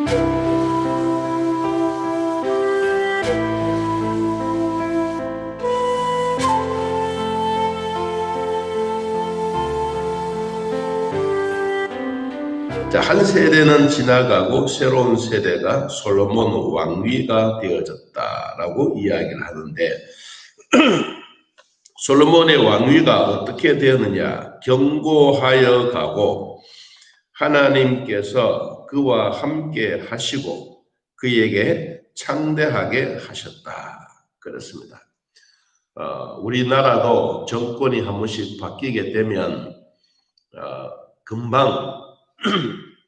자, 한 세대는 지나가고 새로운 세대가 솔로몬 왕위가 되어졌다라고 이야기를 하는데, 솔로몬의 왕위가 어떻게 되었느냐? 견고하여 가고 하나님께서 그와 함께 하시고 그에게 창대하게 하셨다. 그렇습니다. 우리나라도 정권이 한 번씩 바뀌게 되면 금방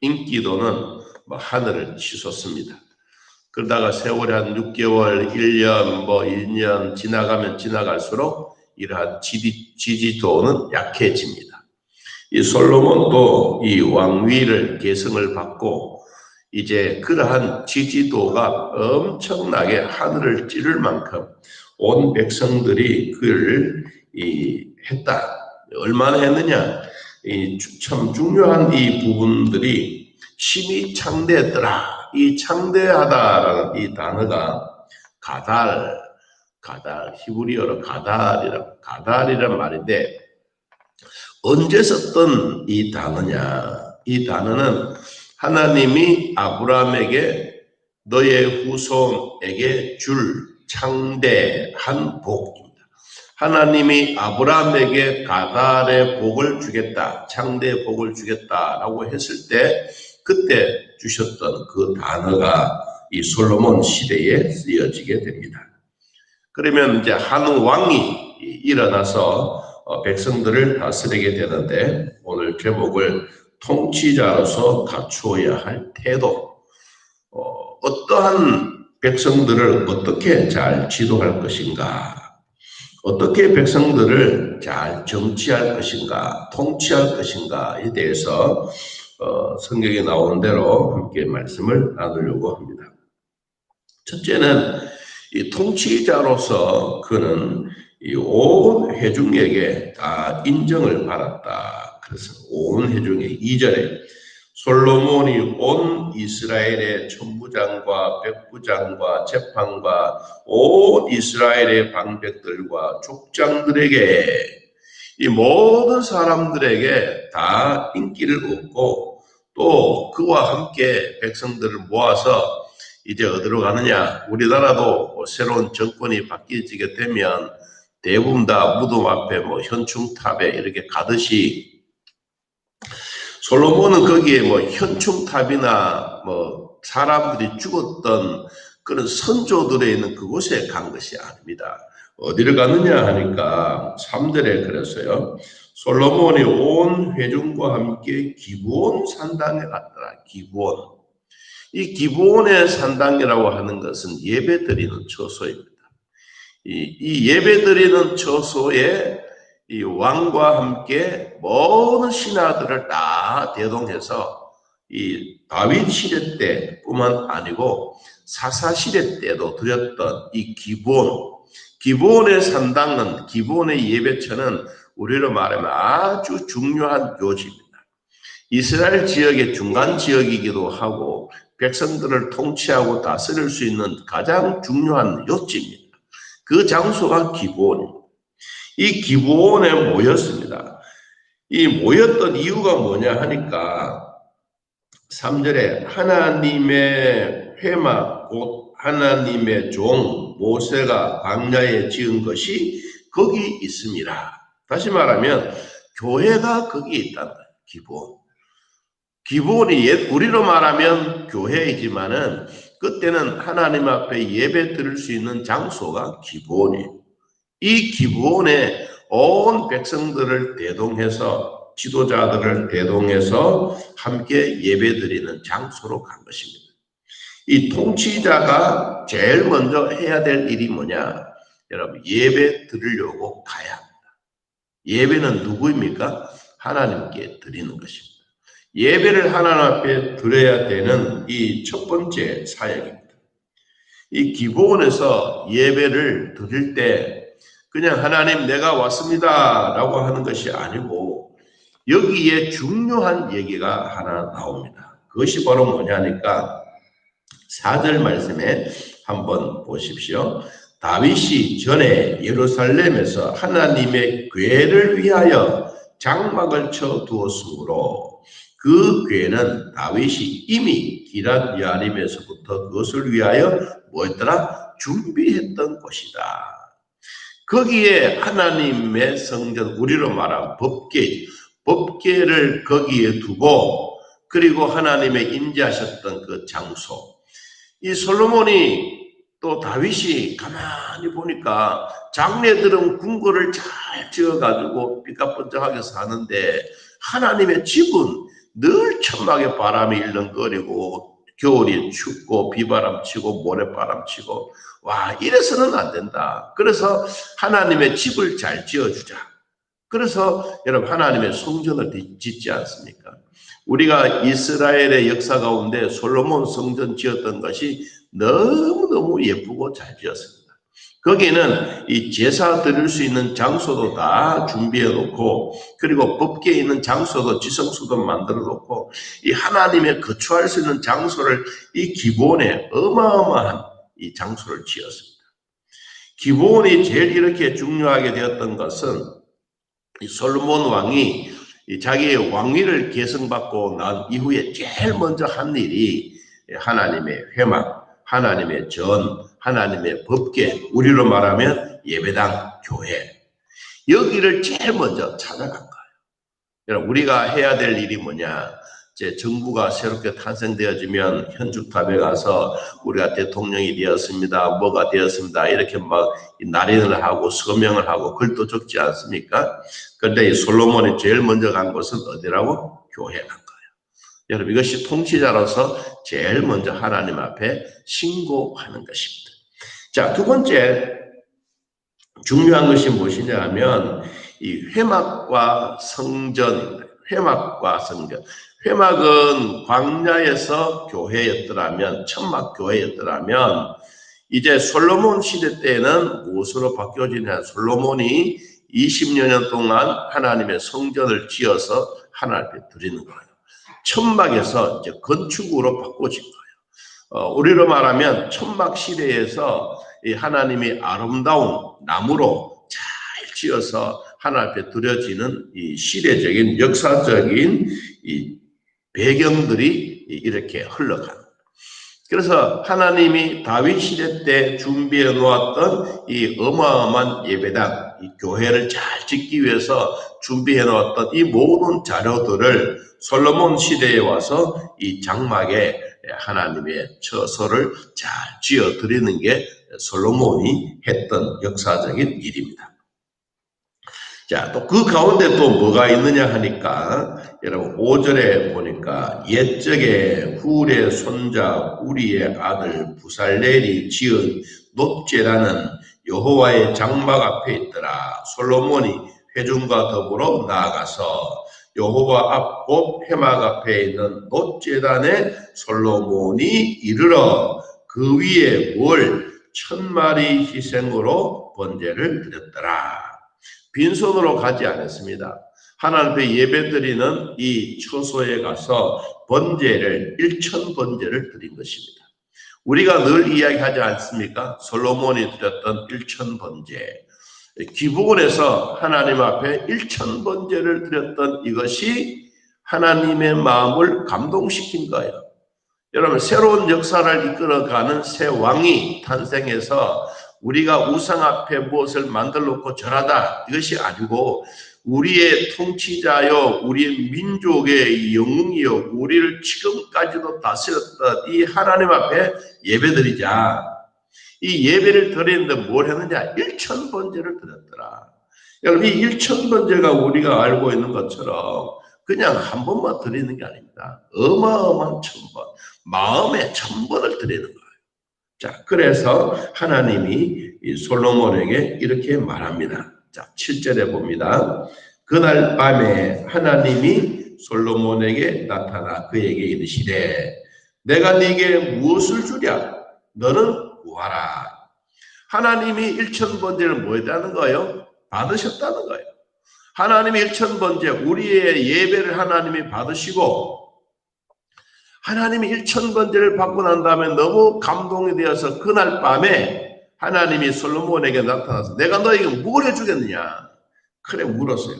인기도는 하늘을 치솟습니다. 그러다가 세월이 한 6개월, 1년, 2년 지나가면 지나갈수록 이러한 지지도는 약해집니다. 이 솔로몬도 이 왕위를 계승을 받고 이제 그러한 지지도가 엄청나게 하늘을 찌를 만큼 온 백성들이 그를 했다. 얼마나 했느냐? 참 중요한 이 부분들이 심히 창대했더라. 이 창대하다라는 이 단어가 가달, 히브리어로 가달이란 말인데, 언제 썼던 이 단어냐? 이 단어는 하나님이 아브라함에게 너의 후손에게 줄 창대한 복입니다. 하나님이 아브라함에게 가달의 복을 주겠다, 창대의 복을 주겠다라고 했을 때 그때 주셨던 그 단어가 이 솔로몬 시대에 쓰여지게 됩니다. 그러면 이제 한 왕이 일어나서 백성들을 다스리게 되는데, 오늘 제목을 통치자로서 갖추어야 할 태도, 어떠한 백성들을 어떻게 잘 지도할 것인가, 어떻게 백성들을 잘 정치할 것인가, 통치할 것인가에 대해서 성경에 나오는 대로 함께 말씀을 나누려고 합니다. 첫째는 이 통치자로서 그는 이 온 회중에게 다 인정을 받았다. 그래서 온 회중에게 2절에 솔로몬이 온 이스라엘의 천부장과 백부장과 재판과 온 이스라엘의 방백들과 족장들에게, 이 모든 사람들에게 다 인기를 얻고 또 그와 함께 백성들을 모아서 이제 어디로 가느냐? 우리나라도 새로운 정권이 바뀌게 되면 대부분 다 무덤 앞에 현충탑에 이렇게 가듯이, 솔로몬은 거기에 현충탑이나 사람들이 죽었던 그런 선조들에 있는 그곳에 간 것이 아닙니다. 어디를 갔느냐 하니까 3절에 그랬어요. 솔로몬이 온 회중과 함께 기브온 산당에 갔더라. 기브온. 이 기브온의 산당이라고 하는 것은 예배드리는 처소입니다. 이 예배드리는 처소에 이 왕과 함께 모든 신하들을 다 대동해서 이 다윗 시대 때뿐만 아니고 사사 시대 때도 드렸던 이 기브온의 산당은, 기브온의 예배처는 우리로 말하면 아주 중요한 요지입니다. 이스라엘 지역의 중간 지역이기도 하고 백성들을 통치하고 다스릴 수 있는 가장 중요한 요지입니다. 그 장소가 기브온입니다. 이 기브온에 모였습니다. 이 모였던 이유가 뭐냐 하니까 3절에 하나님의 회막 곧 하나님의 종 모세가 광야에 지은 것이 거기 있습니다. 다시 말하면 교회가 거기에 있다는 거예요. 기브온이 우리로 말하면 교회이지만은 그때는 하나님 앞에 예배 드릴 수 있는 장소가 기브온이에요. 이 기브온에 온 백성들을 대동해서, 지도자들을 대동해서 함께 예배드리는 장소로 간 것입니다. 이 통치자가 제일 먼저 해야 될 일이 뭐냐? 여러분, 예배 드리려고 가야 합니다. 예배는 누구입니까? 하나님께 드리는 것입니다. 예배를 하나님 앞에 드려야 되는 이 첫 번째 사역입니다. 이 기브온에서 예배를 드릴 때 그냥 하나님 내가 왔습니다 라고 하는 것이 아니고, 여기에 중요한 얘기가 하나 나옵니다. 그것이 바로 뭐냐니까 4절 말씀에 한번 보십시오. 다윗이 전에 예루살렘에서 하나님의 궤를 위하여 장막을 쳐 두었으므로 그 궤는 다윗이 이미 기럇 여아림에서부터 그것을 위하여 뭐였더라? 준비했던 곳이다. 거기에 하나님의 성전, 우리로 말하면 법궤를 거기에 두고, 그리고 하나님의 임재하셨던 그 장소. 이 솔로몬이 또 다윗이 가만히 보니까 장래들은 궁궐을 잘 지어가지고 삐까뻔쩍하게 사는데 하나님의 집은 늘 천막에 바람이 일렁거리고 겨울이 춥고 비바람 치고 모래바람 치고, 와, 이래서는 안 된다. 그래서 하나님의 집을 잘 지어주자. 그래서 여러분 하나님의 성전을 짓지 않습니까? 우리가 이스라엘의 역사 가운데 솔로몬 성전 지었던 것이 너무너무 예쁘고 잘 지었습니다. 거기는 이 제사 드릴 수 있는 장소도 다 준비해 놓고, 그리고 법궤에 있는 장소도 지성소도 만들어 놓고, 이 하나님의 거처할 수 있는 장소를 이 기본에 어마어마한 이 장소를 지었습니다. 기본이 제일 이렇게 중요하게 되었던 것은 이 솔로몬 왕이 자기의 왕위를 계승받고 난 이후에 제일 먼저 한 일이 하나님의 회막, 하나님의 전, 하나님의 법궤, 우리로 말하면 예배당, 교회, 여기를 제일 먼저 찾아간 거예요. 여러분, 우리가 해야 될 일이 뭐냐? 이제 정부가 새롭게 탄생되어지면 현주탑에 가서 우리가 대통령이 되었습니다, 뭐가 되었습니다, 이렇게 막 날인을 하고 서명을 하고 글도 적지 않습니까? 그런데 이 솔로몬이 제일 먼저 간 곳은 어디라고? 교회 간 거예요. 여러분, 이것이 통치자로서 제일 먼저 하나님 앞에 신고하는 것입니다. 자, 두 번째 중요한 것이 무엇이냐 하면 이 회막과 성전입니다. 회막과 성전. 회막은 광야에서 교회였더라면, 천막 교회였더라면, 이제 솔로몬 시대 때는 무엇으로 바뀌어지냐? 솔로몬이 20여 년 동안 하나님의 성전을 지어서 하나님 앞에 드리는 거예요. 천막에서 이제 건축으로 바꿔진 거예요. 우리로 말하면 천막 시대에서 이 하나님이 아름다운 나무로 잘 지어서 하나님 앞에 드려지는 이 시대적인 역사적인 이 배경들이 이렇게 흘러가는. 그래서 하나님이 다윗 시대 때 준비해 놓았던 이 어마어마한 예배당, 이 교회를 잘 짓기 위해서 준비해 놓았던 이 모든 자료들을 솔로몬 시대에 와서 이 장막에 하나님의 처소를 잘 지어 드리는 게 솔로몬이 했던 역사적인 일입니다. 자, 또 그 가운데 또 뭐가 있느냐 하니까 여러분 5절에 보니까 옛적에 훌의 손자 우리의 아들 부살렐이 지은 놋제라는 여호와의 장막 앞에 있더라. 솔로몬이 회중과 더불어 나아가서 여호와 앞 곧 회막 앞에 있는 놋제단에 솔로몬이 이르러 그 위에 월 1000마리 희생으로 번제를 드렸더라. 빈손으로 가지 않았습니다. 하나님 앞에 예배드리는 이 처소에 가서 번제를 1000번제를 드린 것입니다. 우리가 늘 이야기하지 않습니까? 솔로몬이 드렸던 1000번제. 기브온에서 하나님 앞에 1000번제를 드렸던 이것이 하나님의 마음을 감동시킨 거예요. 여러분, 새로운 역사를 이끌어가는 새 왕이 탄생해서 우리가 우상 앞에 무엇을 만들어 놓고 절하다, 이것이 아니고 우리의 통치자여, 우리의 민족의 영웅이여, 우리를 지금까지도 다스렸던 이 하나님 앞에 예배드리자. 이 예배를 드리는데 뭘 했느냐? 1000번제를 드렸더라. 여러분, 이 1000번제가 우리가 알고 있는 것처럼 그냥 한 번만 드리는 게 아닙니다. 어마어마한 1000번, 마음에 1000번을 드리는 거예요. 자, 그래서 하나님이 이 솔로몬에게 이렇게 말합니다. 자, 7절에 봅니다. 그날 밤에 하나님이 솔로몬에게 나타나 그에게 이르시되 내가 네게 무엇을 주랴? 너는 구하라. 하나님이 1000번제를 뭐 했다는 거예요? 받으셨다는 거예요. 하나님이 1000번제, 우리의 예배를 하나님이 받으시고 하나님이 1000번째를 받고 난 다음에 너무 감동이 되어서 그날 밤에 하나님이 솔로몬에게 나타나서 내가 너에게 뭘 해주겠느냐? 그래 물었어요.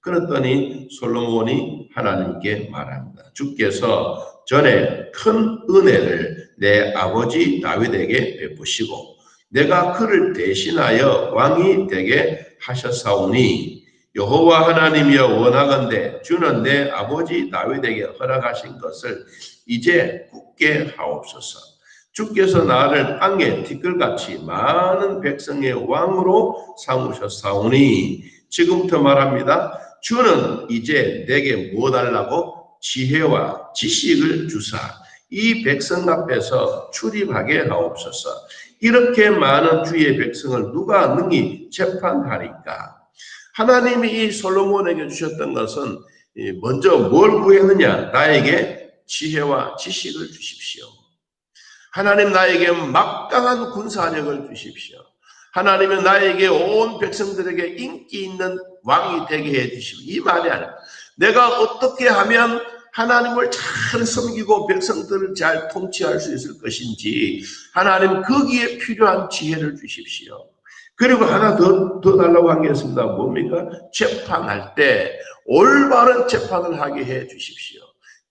그랬더니 솔로몬이 하나님께 말합니다. 주께서 전에 큰 은혜를 내 아버지 다윗에게 베푸시고 내가 그를 대신하여 왕이 되게 하셨사오니 여호와 하나님이여 원하건대 주는 내 아버지 다윗에게 허락하신 것을 이제 굳게 하옵소서. 주께서 나를 땅에 티끌같이 많은 백성의 왕으로 삼으셨사오니 지금부터 말합니다. 주는 이제 내게 뭐 달라고 지혜와 지식을 주사 이 백성 앞에서 출입하게 하옵소서. 이렇게 많은 주의 백성을 누가 능히 재판하리까? 하나님이 이 솔로몬에게 주셨던 것은 먼저 뭘 구했느냐? 나에게 지혜와 지식을 주십시오. 하나님 나에게 막강한 군사력을 주십시오. 하나님은 나에게 온 백성들에게 인기 있는 왕이 되게 해주십시오. 이 말이 아니라 내가 어떻게 하면 하나님을 잘 섬기고 백성들을 잘 통치할 수 있을 것인지 하나님 거기에 필요한 지혜를 주십시오. 그리고 하나 더 달라고 한 게 있습니다. 뭡니까? 재판할 때 올바른 재판을 하게 해 주십시오.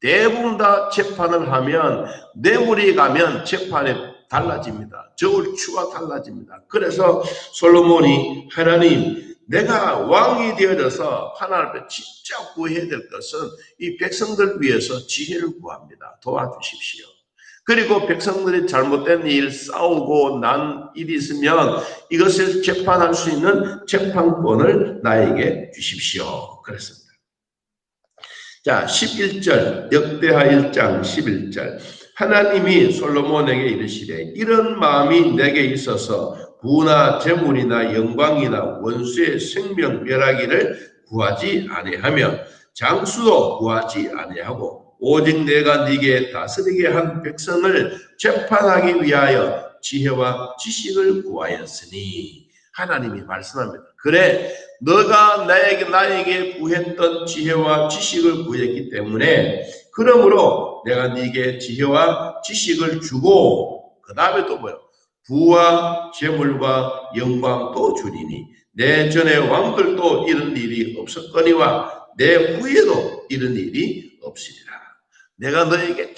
대부분 다 재판을 하면 뇌물이 가면 재판이 달라집니다. 저울추가 달라집니다. 그래서 솔로몬이 하나님 내가 왕이 되어져서 하나님 앞에 진짜 구해야 될 것은 이 백성들 위해서 지혜를 구합니다. 도와주십시오. 그리고 백성들이 잘못된 일 싸우고 난 일이 있으면 이것을 재판할 수 있는 재판권을 나에게 주십시오. 그랬습니다. 자, 11절 역대하 1장 11절 하나님이 솔로몬에게 이르시되 이런 마음이 내게 있어서 부나 재물이나 영광이나 원수의 생명 멸하기를 구하지 아니하며 장수도 구하지 아니하고 오직 내가 네게 다스리게 한 백성을 재판하기 위하여 지혜와 지식을 구하였으니 하나님이 말씀합니다. 그래 너가 나에게 구했던 지혜와 지식을 구했기 때문에 그러므로 내가 네게 지혜와 지식을 주고 그 다음에 또 뭐요? 부와 재물과 영광도 주리니 내 전에 왕들도 이런 일이 없었거니와 내 후에도 이런 일이 없으리라. 내가 너에게